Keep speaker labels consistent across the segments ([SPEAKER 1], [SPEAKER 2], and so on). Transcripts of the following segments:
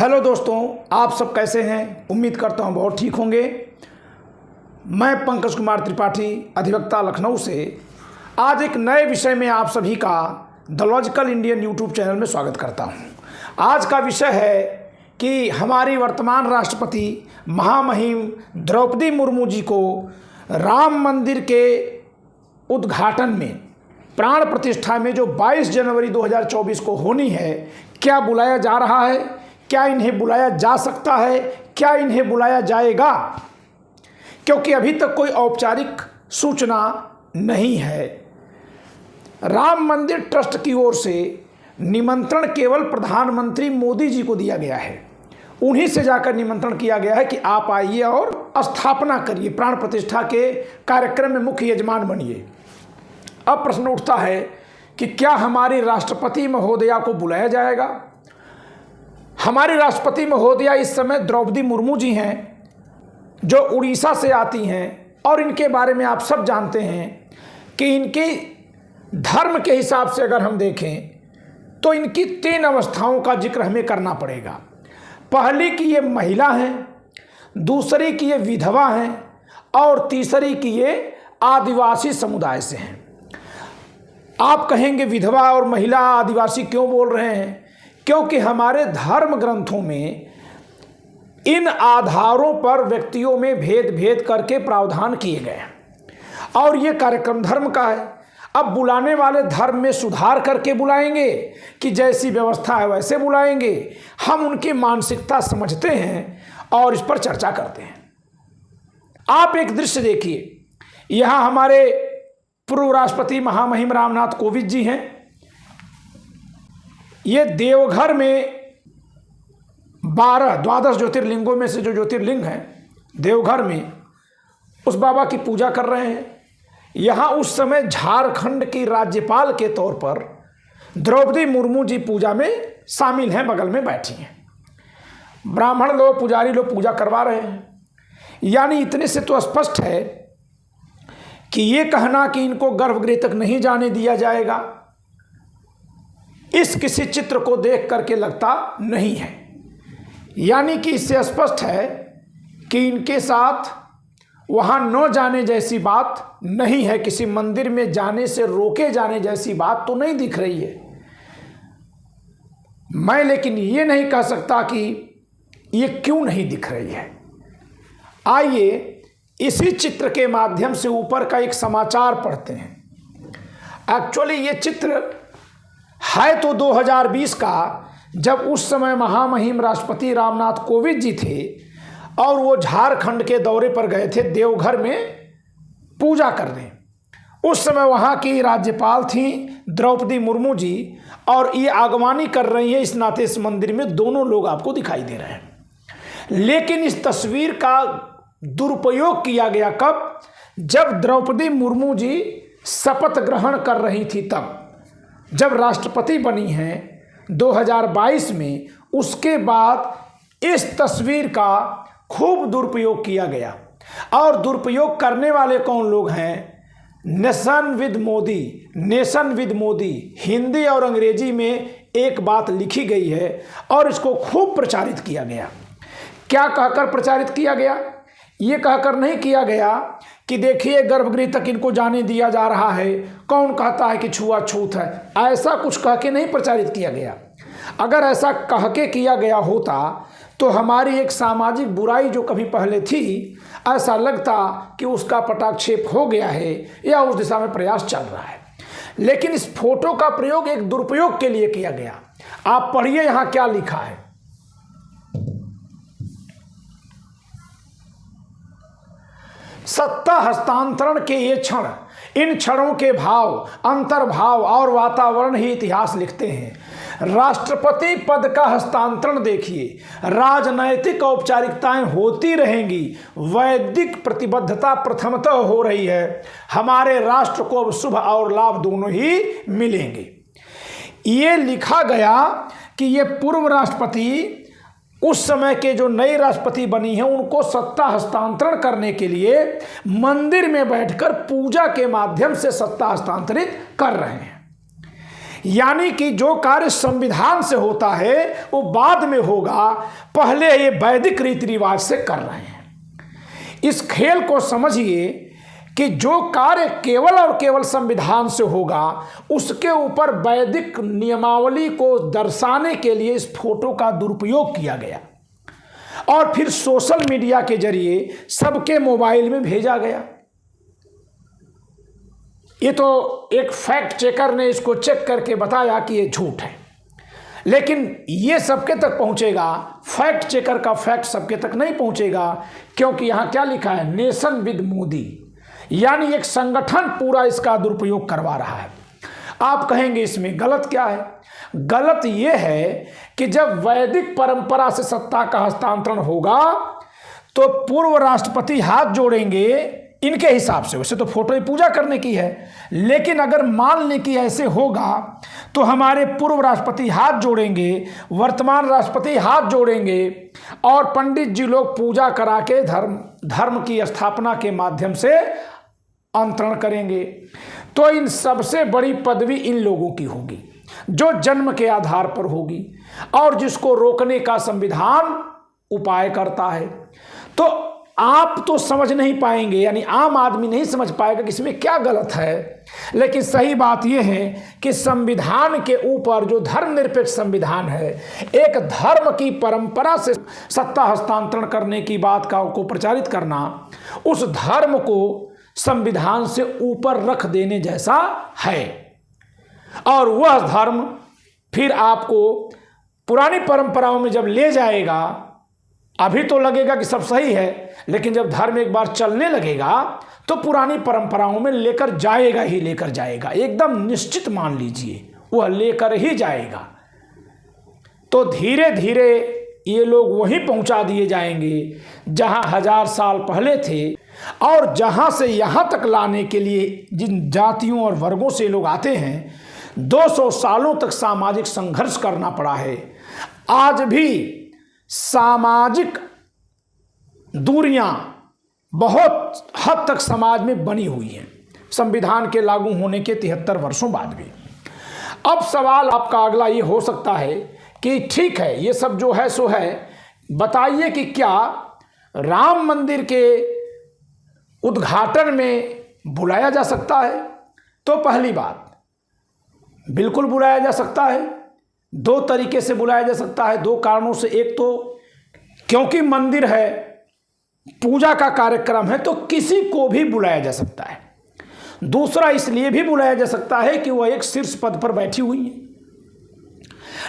[SPEAKER 1] Hello दोस्तों, आप सब कैसे हैं? उम्मीद करता हूं बहुत ठीक होंगे। मैं पंकज कुमार त्रिपाठी, अधिवक्ता लखनऊ से आज एक नए विषय में आप सभी का the logical Indian YouTube channel में स्वागत करता हूं। आज का विषय है कि हमारी वर्तमान राष्ट्रपति महामहिम द्रौपदी मुर्मू जी को राम मंदिर के उद्घाटन में, प्राण प्रतिष्ठा में जो 22 जनवरी 2024 को होनी है, क्या बुलाया जा रहा है? क्या इन्हें बुलाया जा सकता है? क्या इन्हें बुलाया जाएगा? क्योंकि अभी तक कोई औपचारिक सूचना नहीं है। राम मंदिर ट्रस्ट की ओर से निमंत्रण केवल प्रधानमंत्री मोदी जी को दिया गया है। उन्हीं से जाकर निमंत्रण किया गया है कि आप आइए और स्थापना करिए, प्राण प्रतिष्ठा के कार्यक्रम में मुख्य यजमान बनिए। अब प्रश्न उठता है कि क्या हमारी राष्ट्रपति महोदया को बुलाया जाएगा? हमारी राष्ट्रपति महोदया इस समय द्रौपदी मुर्मू जी हैं, जो उड़ीसा से आती हैं, और इनके बारे में आप सब जानते हैं कि इनके धर्म के हिसाब से अगर हम देखें तो इनकी 3 अवस्थाओं का जिक्र हमें करना पड़ेगा। पहली कि ये महिला हैं, दूसरी कि ये विधवा हैं, और तीसरी कि ये आदिवासी समुदाय से हैं। आप कहेंगे विधवा और महिला आदिवासी क्यों बोल रहे हैं? क्योंकि हमारे धर्म ग्रंथों में इन आधारों पर व्यक्तियों में भेद करके प्रावधान किए गए हैं, और ये कार्यक्रम धर्म का है। अब बुलाने वाले धर्म में सुधार करके बुलाएंगे कि जैसी व्यवस्था है वैसे बुलाएंगे? हम उनकी मानसिकता समझते हैं और इस पर चर्चा करते हैं। आप एक दृश्य देखिए, यहाँ हमारे पूर्व राष्ट्रपति महामहिम रामनाथ कोविंद जी हैं। ये देवघर में 12 ज्योतिर्लिंगों में से जो ज्योतिर्लिंग है देवघर में, उस बाबा की पूजा कर रहे हैं। यहाँ उस समय झारखंड की राज्यपाल के तौर पर द्रौपदी मुर्मू जी पूजा में शामिल हैं, बगल में बैठी हैं। ब्राह्मण लोग, पुजारी लोग पूजा करवा रहे हैं। यानी इतने से तो स्पष्ट है कि ये कहना कि इनको गर्भगृह तक नहीं जाने दिया जाएगा, इस किसी चित्र को देख करके लगता नहीं है। यानी कि इससे स्पष्ट है कि इनके साथ वहाँ न जाने जैसी बात नहीं है, किसी मंदिर में जाने से रोके जाने जैसी बात तो नहीं दिख रही है। मैं लेकिन ये नहीं कह सकता कि ये क्यों नहीं दिख रही है। आइए इसी चित्र के माध्यम से ऊपर का एक समाचार पढ़ते हैं। एक्चुअली ये चित्र है तो 2020 का, जब उस समय महामहिम राष्ट्रपति रामनाथ कोविंद जी थे और वो झारखंड के दौरे पर गए थे देवघर में पूजा करने। उस समय वहाँ की राज्यपाल थी द्रौपदी मुर्मू जी, और ये आगवानी कर रही है। इस नाते इस मंदिर में दोनों लोग आपको दिखाई दे रहे हैं। लेकिन इस तस्वीर का दुरुपयोग किया गया कब? जब द्रौपदी मुर्मू जी शपथ ग्रहण कर रही थी, तब जब राष्ट्रपति बनी हैं 2022 में, उसके बाद इस तस्वीर का खूब दुरुपयोग किया गया। और दुरुपयोग करने वाले कौन लोग हैं? नेशन विद मोदी, हिंदी और अंग्रेजी में एक बात लिखी गई है और इसको खूब प्रचारित किया गया। क्या कहकर प्रचारित किया गया? ये कहकर नहीं किया गया कि देखिए गर्भगृह तक इनको जाने दिया जा रहा है, कौन कहता है कि छुआछूत है। ऐसा कुछ कह के नहीं प्रचारित किया गया। अगर ऐसा कह के किया गया होता तो हमारी एक सामाजिक बुराई जो कभी पहले थी, ऐसा लगता कि उसका पटाक्षेप हो गया है या उस दिशा में प्रयास चल रहा है। लेकिन इस फोटो का प्रयोग एक दुरुपयोग के लिए किया गया। आप पढ़िए यहाँ क्या लिखा है। सत्ता हस्तांतरण के ये क्षण, इन क्षणों के भाव, अंतर्भाव और वातावरण ही इतिहास लिखते हैं। राष्ट्रपति पद का हस्तांतरण देखिए, राजनैतिक औपचारिकताएं होती रहेंगी, वैदिक प्रतिबद्धता प्रथमतः हो रही है। हमारे राष्ट्र को अब शुभ और लाभ दोनों ही मिलेंगे। ये लिखा गया कि ये पूर्व राष्ट्रपति उस समय के जो नई राष्ट्रपति बनी हैं, उनको सत्ता हस्तांतरण करने के लिए मंदिर में बैठकर पूजा के माध्यम से सत्ता हस्तांतरित कर रहे हैं। यानी कि जो कार्य संविधान से होता है वो बाद में होगा, पहले ये वैदिक रीति रिवाज से कर रहे हैं। इस खेल को समझिए कि जो कार्य केवल और केवल संविधान से होगा, उसके ऊपर वैदिक नियमावली को दर्शाने के लिए इस फोटो का दुरुपयोग किया गया और फिर सोशल मीडिया के जरिए सबके मोबाइल में भेजा गया। ये तो एक फैक्ट चेकर ने इसको चेक करके बताया कि ये झूठ है, लेकिन ये सबके तक पहुंचेगा, फैक्ट चेकर का फैक्ट सबके तक नहीं पहुंचेगा, क्योंकि यहाँ क्या लिखा है, नेशन विद मोदी, यानी एक संगठन पूरा इसका दुरुपयोग करवा रहा है। आप कहेंगे इसमें गलत क्या है? गलत ये है कि जब वैदिक परंपरा से सत्ता का हस्तांतरण होगा तो पूर्व राष्ट्रपति हाथ जोड़ेंगे इनके हिसाब से। वैसे तो फोटो ही पूजा करने की है, लेकिन अगर मान लें कि ऐसे होगा तो हमारे पूर्व राष्ट्रपति हाथ जोड़ेंगे, वर्तमान राष्ट्रपति हाथ जोड़ेंगे और पंडित जी लोग पूजा करा के धर्म की स्थापना के माध्यम से अंतरण करेंगे। तो इन सबसे बड़ी पदवी इन लोगों की होगी जो जन्म के आधार पर होगी और जिसको रोकने का संविधान उपाय करता है। तो आप तो समझ नहीं पाएंगे, यानी आम आदमी नहीं समझ पाएगा कि इसमें क्या गलत है, लेकिन सही बात यह है कि संविधान के ऊपर जो धर्मनिरपेक्ष संविधान है, एक धर्म की परंपरा से सत्ता हस्तांतरण करने की बात को प्रचारित करना, उस धर्म को संविधान से ऊपर रख देने जैसा है। और वह धर्म फिर आपको पुरानी परंपराओं में जब ले जाएगा, अभी तो लगेगा कि सब सही है, लेकिन जब धर्म एक बार चलने लगेगा तो पुरानी परंपराओं में लेकर जाएगा ही लेकर जाएगा, एकदम निश्चित मान लीजिए वह लेकर ही जाएगा। तो धीरे धीरे ये लोग वहीं पहुंचा दिए जाएंगे जहां 1000 साल पहले थे, और जहां से यहां तक लाने के लिए जिन जातियों और वर्गों से लोग आते हैं, 200 सालों तक सामाजिक संघर्ष करना पड़ा है। आज भी सामाजिक दूरियां बहुत हद तक समाज में बनी हुई हैं, संविधान के लागू होने के 73 वर्षों बाद भी। अब सवाल आपका अगला ये हो सकता है कि ठीक है, ये सब जो है सो है, बताइए कि क्या राम मंदिर के उद्घाटन में बुलाया जा सकता है? तो पहली बात, बिल्कुल बुलाया जा सकता है। 2 तरीके से बुलाया जा सकता है, 2 कारणों से। एक तो क्योंकि मंदिर है, पूजा का कार्यक्रम है, तो किसी को भी बुलाया जा सकता है। दूसरा इसलिए भी बुलाया जा सकता है कि वह एक शीर्ष पद पर बैठी हुई है।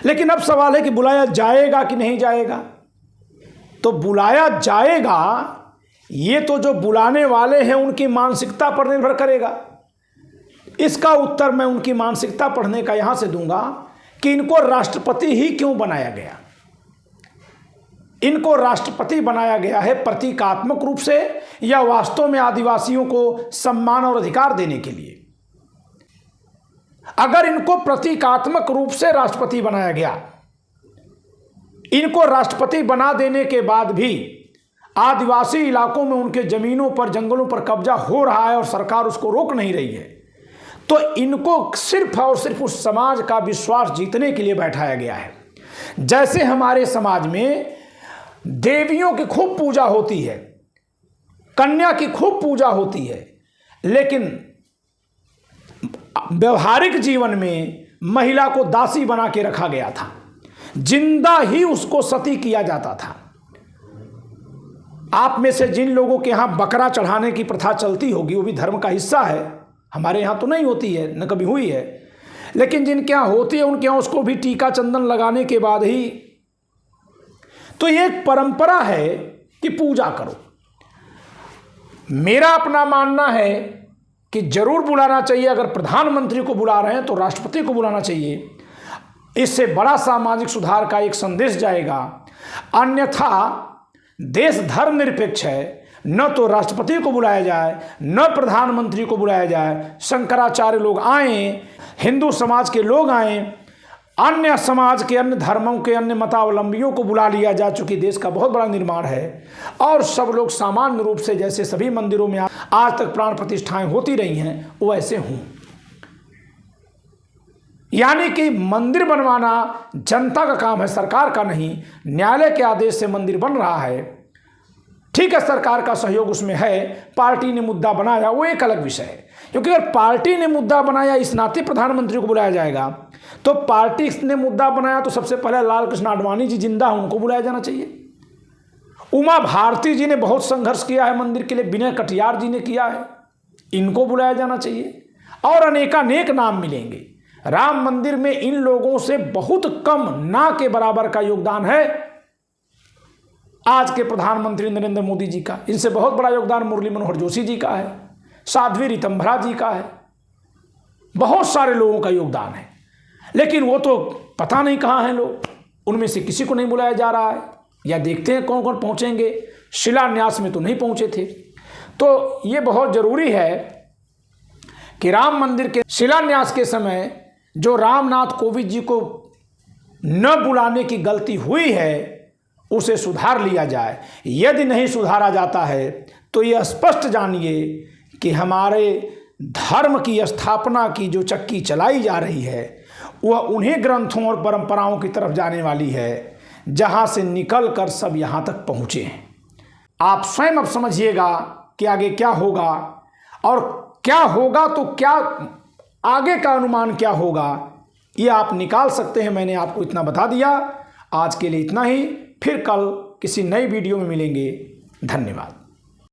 [SPEAKER 1] लेकिन अब सवाल है कि बुलाया जाएगा कि नहीं जाएगा। तो बुलाया जाएगा, ये तो जो बुलाने वाले हैं उनकी मानसिकता पर निर्भर करेगा। इसका उत्तर मैं उनकी मानसिकता पढ़ने का यहां से दूंगा कि इनको राष्ट्रपति ही क्यों बनाया गया। इनको राष्ट्रपति बनाया गया है प्रतीकात्मक रूप से या वास्तव में आदिवासियों को सम्मान और अधिकार देने के लिए? अगर इनको प्रतीकात्मक रूप से राष्ट्रपति बनाया गया, इनको राष्ट्रपति बना देने के बाद भी आदिवासी इलाकों में उनके जमीनों पर, जंगलों पर कब्जा हो रहा है और सरकार उसको रोक नहीं रही है, तो इनको सिर्फ और सिर्फ उस समाज का विश्वास जीतने के लिए बैठाया गया है। जैसे हमारे समाज में देवियों की खूब पूजा होती है, कन्या की खूब पूजा होती है, लेकिन व्यवहारिक जीवन में महिला को दासी बना के रखा गया था, जिंदा ही उसको सती किया जाता था। आप में से जिन लोगों के यहाँ बकरा चढ़ाने की प्रथा चलती होगी, वो भी धर्म का हिस्सा है। हमारे यहाँ तो नहीं होती है, न कभी हुई है, लेकिन जिनके यहाँ होती है उनके यहाँ उसको भी टीका चंदन लगाने के बाद ही। तो ये एक परंपरा है कि पूजा करो। मेरा अपना मानना है कि जरूर बुलाना चाहिए। अगर प्रधानमंत्री को बुला रहे हैं तो राष्ट्रपति को बुलाना चाहिए। इससे बड़ा सामाजिक सुधार का एक संदेश जाएगा। अन्यथा देश धर्मनिरपेक्ष है, न तो राष्ट्रपति को बुलाया जाए, न प्रधानमंत्री को बुलाया जाए। शंकराचार्य लोग आए, हिंदू समाज के लोग आए, अन्य समाज के, अन्य धर्मों के, अन्य मतावलंबियों को बुला लिया जा, चूंकि देश का बहुत बड़ा निर्माण है और सब लोग सामान्य रूप से जैसे सभी मंदिरों में आज तक प्राण प्रतिष्ठाएं होती रही हैं वैसे हों। यानी कि मंदिर बनवाना जनता का काम है, सरकार का नहीं। न्यायालय के आदेश से मंदिर बन रहा है, ठीक है, सरकार का सहयोग उसमें है। पार्टी ने मुद्दा बनाया, वो एक अलग विषय है, क्योंकि अगर पार्टी ने मुद्दा बनाया इस नाते प्रधानमंत्री को बुलाया जाएगा। तो पार्टी ने मुद्दा बनाया तो सबसे पहले लाल कृष्ण आडवाणी जी जिंदा है, उनको बुलाया जाना चाहिए। उमा भारती जी ने बहुत संघर्ष किया है मंदिर के लिए, विनय कटियार जी ने किया है, इनको बुलाया जाना चाहिए। और अनेकानेक नाम मिलेंगे। राम मंदिर में इन लोगों से बहुत कम, ना के बराबर का योगदान है आज के प्रधानमंत्री नरेंद्र मोदी जी का। इनसे बहुत बड़ा योगदान मुरली मनोहर जोशी जी का है, साध्वी ऋतंभरा जी का है, बहुत सारे लोगों का योगदान है। लेकिन वो तो पता नहीं कहाँ हैं लोग, उनमें से किसी को नहीं बुलाया जा रहा है। या देखते हैं कौन कौन पहुँचेंगे। शिलान्यास में तो नहीं पहुँचे थे। तो ये बहुत ज़रूरी है कि राम मंदिर के शिलान्यास के समय जो रामनाथ कोविंद जी को न बुलाने की गलती हुई है उसे सुधार लिया जाए। यदि नहीं सुधारा जाता है तो यह स्पष्ट जानिए कि हमारे धर्म की स्थापना की जो चक्की चलाई जा रही है वह उन्हीं ग्रंथों और परंपराओं की तरफ जाने वाली है जहां से निकल कर सब यहां तक पहुंचे हैं। आप स्वयं अब समझिएगा कि आगे क्या होगा, और क्या होगा तो क्या आगे का अनुमान क्या होगा ये आप निकाल सकते हैं। मैंने आपको इतना बता दिया। आज के लिए इतना ही, फिर कल किसी नई वीडियो में मिलेंगे। धन्यवाद।